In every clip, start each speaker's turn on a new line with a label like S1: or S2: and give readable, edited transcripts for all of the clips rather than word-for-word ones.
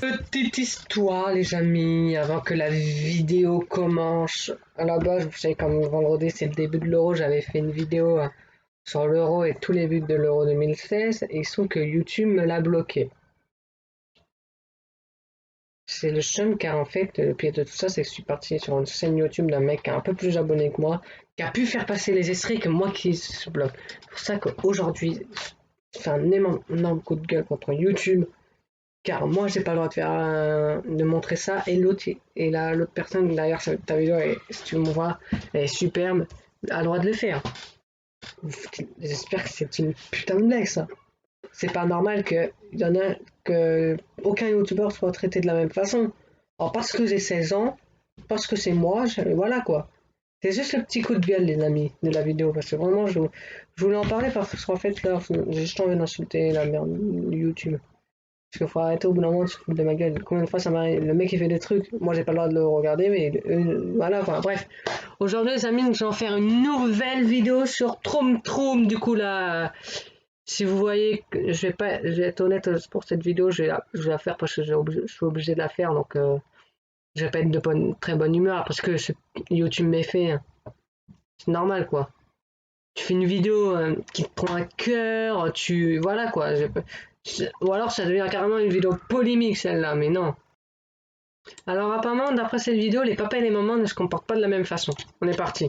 S1: Petite histoire, les amis, avant que la vidéo commence. À la base, vous savez, comme vendredi, c'est le début de l'Euro, j'avais fait une vidéo sur l'Euro et tous les buts de l'Euro 2016, et il se trouve que YouTube me l'a bloqué. C'est le seum car en fait, le pire de tout ça, c'est que je suis parti sur une chaîne YouTube d'un mec qui est un peu plus abonné que moi, qui a pu faire passer les extraits que moi qui se bloque. C'est pour ça qu'aujourd'hui, c'est un énorme coup de gueule contre YouTube. Car moi j'ai pas le droit de faire de montrer ça et l'autre personne derrière ta vidéo si tu me vois elle est superbe a le droit de le faire. J'espère que c'est une putain de blague ça. C'est pas normal que aucun youtubeur soit traité de la même façon. Alors parce que j'ai 16 ans, parce que c'est moi, voilà quoi. C'est juste le petit coup de gueule les amis de la vidéo parce que vraiment je voulais en parler parce qu'en fait là j'ai juste envie d'insulter la merde YouTube. Parce qu'il faut arrêter au bout d'un moment de se foutre de ma gueule. Combien de fois ça m'arrive? Le mec il fait des trucs, moi j'ai pas le droit de le regarder, mais voilà, enfin bref. Aujourd'hui les amis, je vais en faire une nouvelle vidéo sur Troum Troum. Du coup là, si vous voyez que je vais être honnête pour cette vidéo, je vais la faire parce que je suis obligé de la faire, donc je vais pas être de très bonne humeur parce que YouTube m'est fait. Hein. C'est normal quoi. Tu fais une vidéo qui te prend à cœur, voilà quoi. Ou alors ça devient carrément une vidéo polémique celle-là, mais non. Alors apparemment, d'après cette vidéo, les papas et les mamans ne se comportent pas de la même façon. On est parti.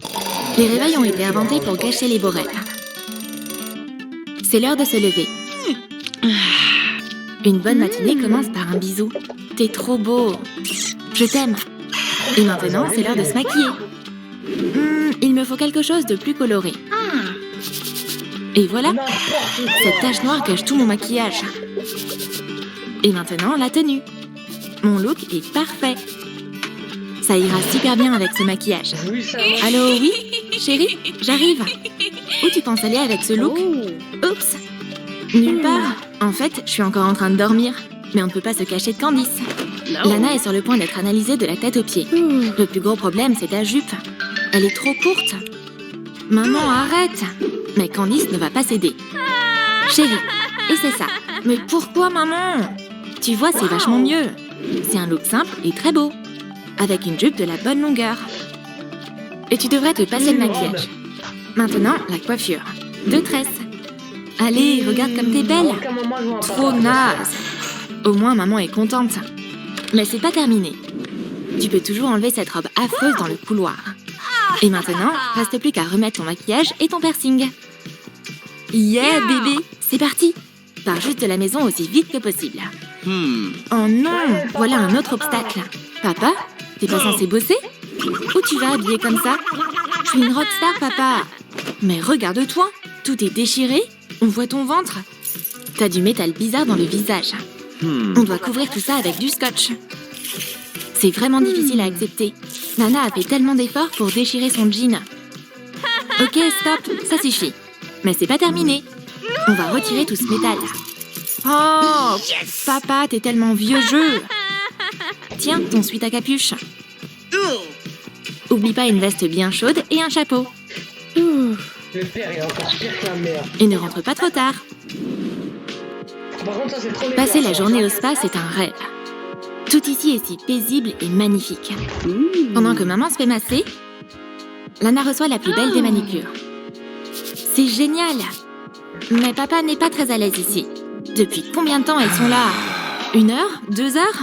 S2: Les réveils ont été inventés pour gâcher les beaux rêves. C'est l'heure de se lever. Une bonne matinée commence par un bisou. T'es trop beau. Je t'aime. Et maintenant, c'est l'heure de se maquiller. Il me faut quelque chose de plus coloré. Et voilà, cette tache noire cache tout mon maquillage. Et maintenant, la tenue. Mon look est parfait. Ça ira super bien avec ce maquillage. Allô, oui? Chérie, j'arrive. Où tu penses aller avec ce look? Oups. Nulle part. En fait, je suis encore en train de dormir. Mais on ne peut pas se cacher de Candice. Lana est sur le point d'être analysée de la tête aux pieds. Le plus gros problème, c'est ta jupe. Elle est trop courte. Maman, arrête! Mais Candice ne va pas céder. Chérie, et c'est ça. Mais pourquoi, maman? Tu vois, c'est vachement mieux. C'est un look simple et très beau. Avec une jupe de la bonne longueur. Et tu devrais te passer le maquillage. Maintenant, la coiffure. 2 tresses. Allez, regarde comme t'es belle. Trop naze. Au moins, maman est contente. Mais c'est pas terminé. Tu peux toujours enlever cette robe affreuse dans le couloir. Et maintenant, reste plus qu'à remettre ton maquillage et ton piercing. Yeah, bébé, c'est parti. Pars juste de la maison aussi vite que possible. Oh non, voilà un autre obstacle. Papa, t'es pas censé bosser? Où tu vas habillée comme ça? Je suis une rockstar, papa. Mais regarde-toi, tout est déchiré. On voit ton ventre. T'as du métal bizarre dans le visage. On doit couvrir tout ça avec du scotch. C'est vraiment difficile à accepter. Nana a fait tellement d'efforts pour déchirer son jean. Ok, stop, ça suffit. Mais c'est pas terminé. On va retirer tout ce métal. Oh, papa, t'es tellement vieux jeu. Tiens, ton sweat à capuche. Oublie pas une veste bien chaude et un chapeau.
S1: Le père est encore pire que la mère.
S2: Et ne rentre pas trop tard.
S1: Par contre, ça, c'est trop
S2: Passer la journée au spa, c'est un rêve. Tout ici est si paisible et magnifique. Pendant que maman se fait masser, Lana reçoit la plus belle des manicures. C'est génial! Mais papa n'est pas très à l'aise ici. Depuis combien de temps elles sont là? 1 heure? 2 heures?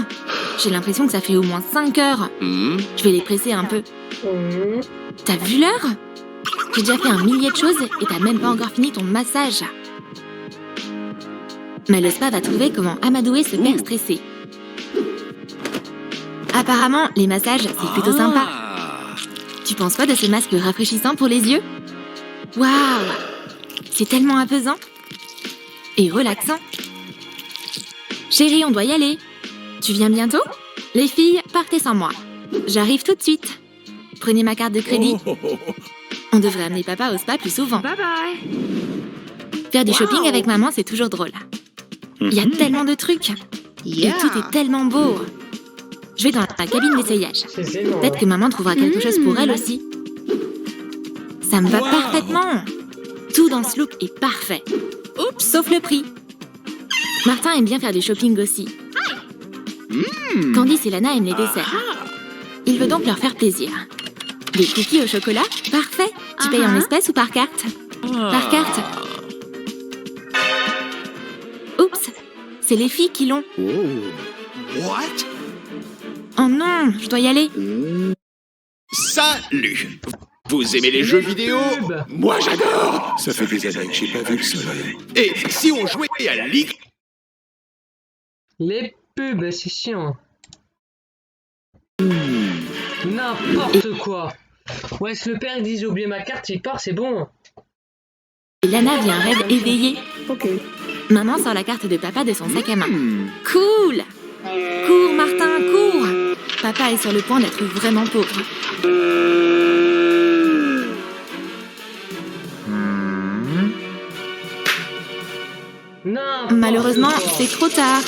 S2: J'ai l'impression que ça fait au moins 5 heures. Je vais les presser un peu. T'as vu l'heure? J'ai déjà fait 1 millier de choses et t'as même pas encore fini ton massage. Mais le spa va trouver comment amadouer ce père stressé. Apparemment, les massages, c'est plutôt sympa. Tu penses quoi de ce masque rafraîchissant pour les yeux? Waouh! C'est tellement apaisant. Et relaxant. Chérie, on doit y aller. Tu viens bientôt? Les filles, partez sans moi. J'arrive tout de suite. Prenez ma carte de crédit. On devrait amener papa au spa plus souvent.
S3: Bye bye.
S2: Faire du shopping avec maman, c'est toujours drôle. Il y a tellement de trucs. Et tout est tellement beau. Je vais dans la cabine d'essayage. Peut-être que maman trouvera quelque chose pour elle aussi. Ça me va parfaitement. Tout dans ce look est parfait. Oups, sauf le prix. Martin aime bien faire du shopping aussi. Candice et Lana aiment les desserts. Il veut donc leur faire plaisir. Des cookies au chocolat? Parfait. Tu payes en espèces ou par carte? Par carte. Oups, c'est les filles qui l'ont.
S4: What?
S2: Oh non, je dois y aller.
S4: Salut! Vous aimez les jeux vidéo?
S1: pubs.
S4: Moi j'adore! Ça fait des années que j'ai pas vu le soleil. Et si on jouait à League?
S1: Les pubs, c'est chiant. N'importe quoi. Ouais, si le père dit j'ai oublié ma carte, il part, c'est bon.
S2: Et Lana vit un rêve éveillé. Maman sort la carte de papa de son sac à main. Cool! Cours, Martin, cours! Papa est sur le point d'être vraiment pauvre. Malheureusement, c'est trop tard.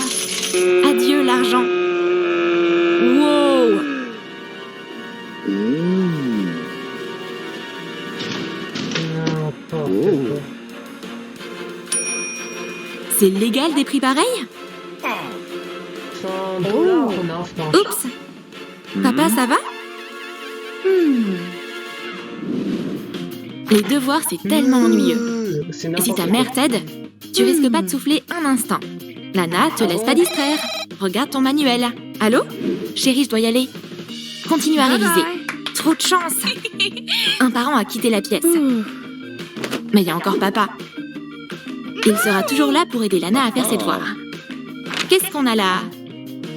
S2: Adieu, l'argent. Wow!
S1: N'importe quoi.
S2: C'est légal des prix pareils?
S1: 100 dollars ton enfant.
S2: Oups! Papa, ça va? Les devoirs, c'est tellement ennuyeux.
S1: C'est
S2: Et si
S1: n'importe
S2: ta
S1: quoi.
S2: mère t'aide, tu risques pas de souffler un instant. Lana, te laisse pas distraire. Regarde ton manuel. Allô? Chérie, je dois y aller. Continue à réviser. Trop de chance. Un parent a quitté la pièce. Mais il y a encore papa. Il sera toujours là pour aider Lana à faire ses devoirs. Qu'est-ce qu'on a là?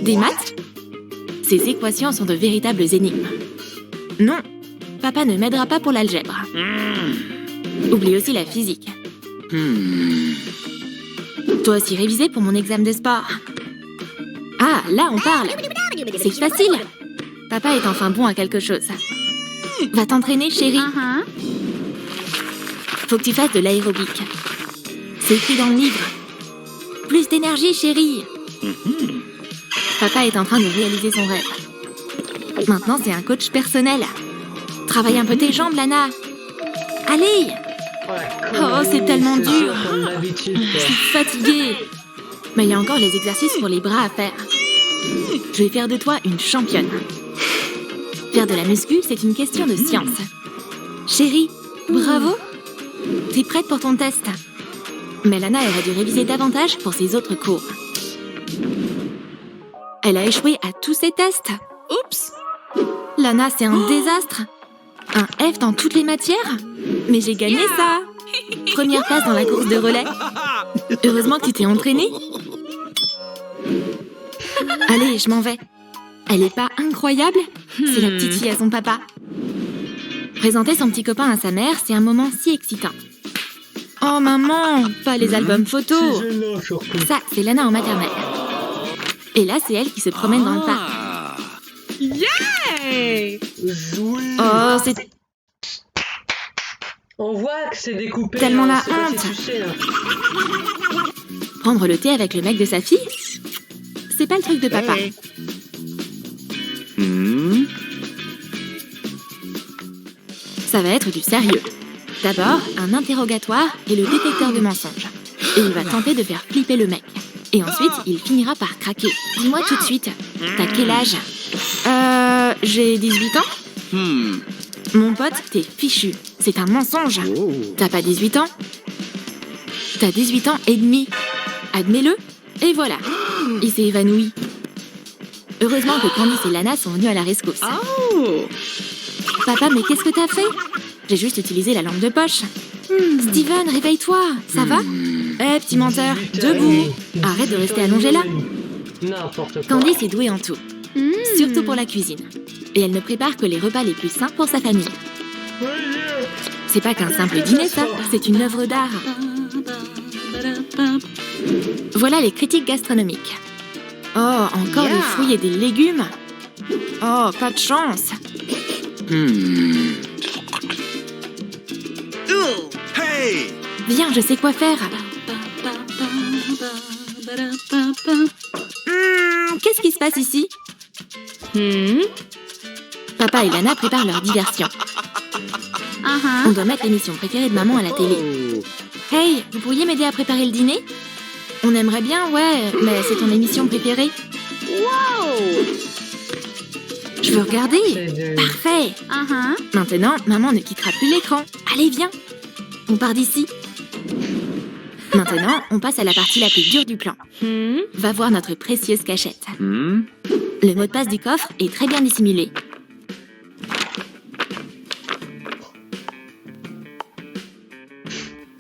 S2: Des maths? Ces équations sont de véritables énigmes. Non, papa ne m'aidera pas pour l'algèbre. Oublie aussi la physique. Toi aussi révisé pour mon examen de sport. Ah, là on parle. C'est facile. Papa est enfin bon à quelque chose. Va t'entraîner, chérie. Faut que tu fasses de l'aérobic. C'est écrit dans le livre. Plus d'énergie, chérie. Papa est en train de réaliser son rêve. Maintenant, c'est un coach personnel. Travaille un peu tes jambes, Lana. Allez! Oh, c'est tellement dur.
S1: Comme d'habitude,
S2: Je suis fatiguée. Mais il y a encore les exercices pour les bras à faire. Je vais faire de toi une championne. Faire de la muscu, c'est une question de science. Chérie, bravo. T'es prête pour ton test? Mais Lana aurait dû réviser davantage pour ses autres cours. Elle a échoué à tous ses tests. Oups! Lana, c'est un désastre. Un F dans toutes les matières? Mais j'ai gagné ça! Première place dans la course de relais. Heureusement que tu t'es entraînée. Allez, je m'en vais. Elle est pas incroyable? C'est la petite fille à son papa. Présenter son petit copain à sa mère, c'est un moment si excitant. Oh maman, pas les albums photos. Ça, c'est Lana en maternelle. Et là, c'est elle qui se promène dans le parc.
S3: Yay!
S2: Oh, c'est
S1: On voit que c'est découpé.
S2: Tellement la
S1: c'est pas si
S2: honte.
S1: tu sais, hein.
S2: prendre le thé avec le mec de sa fille? C'est pas le truc de papa. Ça va être du sérieux. D'abord, un interrogatoire et le détecteur de mensonges. Et il va tenter de faire flipper le mec. Et ensuite, il finira par craquer. Dis-moi tout de suite, t'as quel âge? J'ai 18 ans. Mon pote, t'es fichu. C'est un mensonge. T'as pas 18 ans? T'as 18 ans et demi. Admets-le. Et voilà. Il s'est évanoui. Heureusement que Candice et Lana sont venus à la rescousse. Papa, mais qu'est-ce que t'as fait? J'ai juste utilisé la lampe de poche. Steven, réveille-toi. Ça va? Eh, petit menteur, debout. Arrête de rester allongé là.
S1: N'importe quoi.
S2: Candice est douée en tout. Surtout pour la cuisine. Et elle ne prépare que les repas les plus sains pour sa famille. C'est pas qu'un simple dîner, ça. C'est une œuvre d'art. Voilà les critiques gastronomiques. Oh, encore des fruits et des légumes. Oh, pas de chance.
S4: Hey!
S2: Viens, je sais quoi faire. Qu'est-ce qui se passe ici? Papa et Lana préparent leur diversion. On doit mettre l'émission préférée de maman à la télé. Hey, vous pourriez m'aider à préparer le dîner? On aimerait bien, ouais, mais c'est ton émission préférée. Je veux regarder.
S1: C'est de...
S2: Parfait. Maintenant, maman ne quittera plus l'écran. Allez, viens. On part d'ici. Maintenant, on passe à la partie la plus dure du plan. Va voir notre précieuse cachette. Le mot de passe du coffre est très bien dissimulé.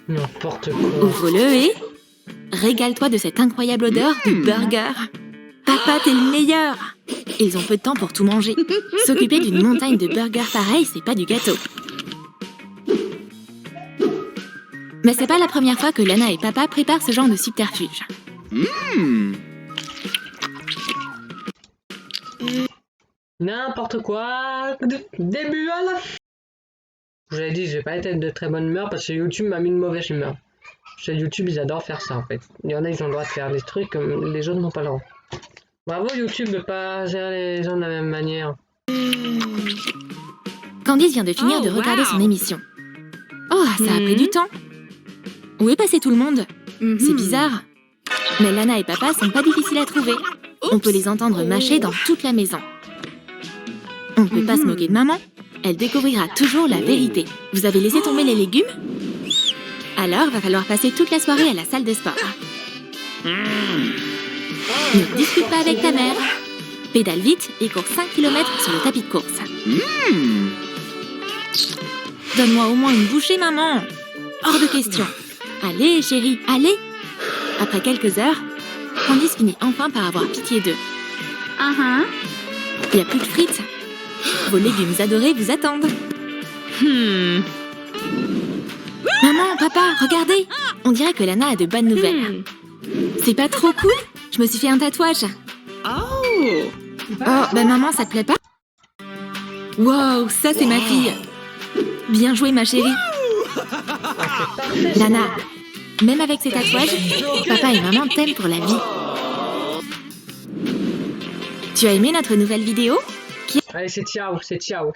S1: N'importe quoi.
S2: Ouvre-le et... régale-toi de cette incroyable odeur de burger. Papa, t'es le meilleur. Ils ont peu de temps pour tout manger. S'occuper d'une montagne de burgers pareil, c'est pas du gâteau. Mais c'est pas la première fois que Lana et papa préparent ce genre de subterfuge.
S1: N'importe quoi. Début à la fin. Je vous avais dit, j'ai pas été de très bonne humeur parce que YouTube m'a mis une mauvaise humeur. Chez YouTube, ils adorent faire ça en fait. Il y en a, ils ont le droit de faire des trucs comme les autres n'ont pas le droit. Bravo YouTube de pas gérer les gens de la même manière.
S2: Candice vient de finir de regarder son émission. Oh, ça a pris du temps. Où est passé tout le monde? C'est bizarre. Mais Lana et papa sont pas difficiles à trouver. On peut les entendre mâcher dans toute la maison. On peut pas se moquer de maman. Elle découvrira toujours la vérité. Vous avez laissé tomber les légumes? Alors, va falloir passer toute la soirée à la salle de sport. Ne discute pas avec ta mère. Pédale vite et cours 5 km sur le tapis de course. Donne-moi au moins une bouchée, maman. Hors de question. Allez, chérie, allez. Après quelques heures, Candice finit enfin par avoir pitié d'eux. Il n'y a plus de frites. Vos légumes adorés vous attendent. Maman, papa, regardez. On dirait que Lana a de bonnes nouvelles. C'est pas trop cool? Je me suis fait un tatouage. Oh, ben maman, ça te plaît pas? Wow, ça c'est ma fille. Bien joué, ma chérie. Lana, même avec ces tatouages, papa et maman t'aiment pour la vie. Tu as aimé notre nouvelle vidéo?
S1: Allez, c'est ciao, c'est ciao.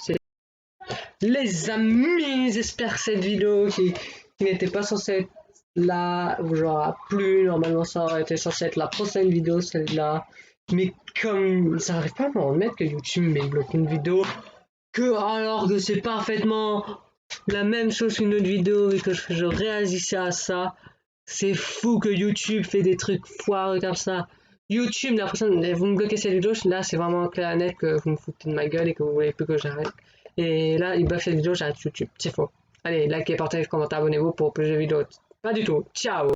S1: Les amis, j'espère que cette vidéo qui n'était pas censée être là, vous aura plu. Normalement, ça aurait été censé être la prochaine vidéo, celle-là. Mais comme ça n'arrive pas à me remettre que YouTube me bloque une vidéo, alors que c'est parfaitement la même chose qu'une autre vidéo et que je réagissais à ça, c'est fou que YouTube fait des trucs foireux comme ça. YouTube, la prochaine, vous me bloquez cette vidéo, là c'est vraiment clair et net que vous me foutez de ma gueule et que vous voulez plus que j'arrête. Et là, il bloque cette vidéo, j'arrête YouTube, c'est faux. Allez, likez, partagez, commentez, abonnez-vous pour plus de vidéos. Pas du tout, ciao.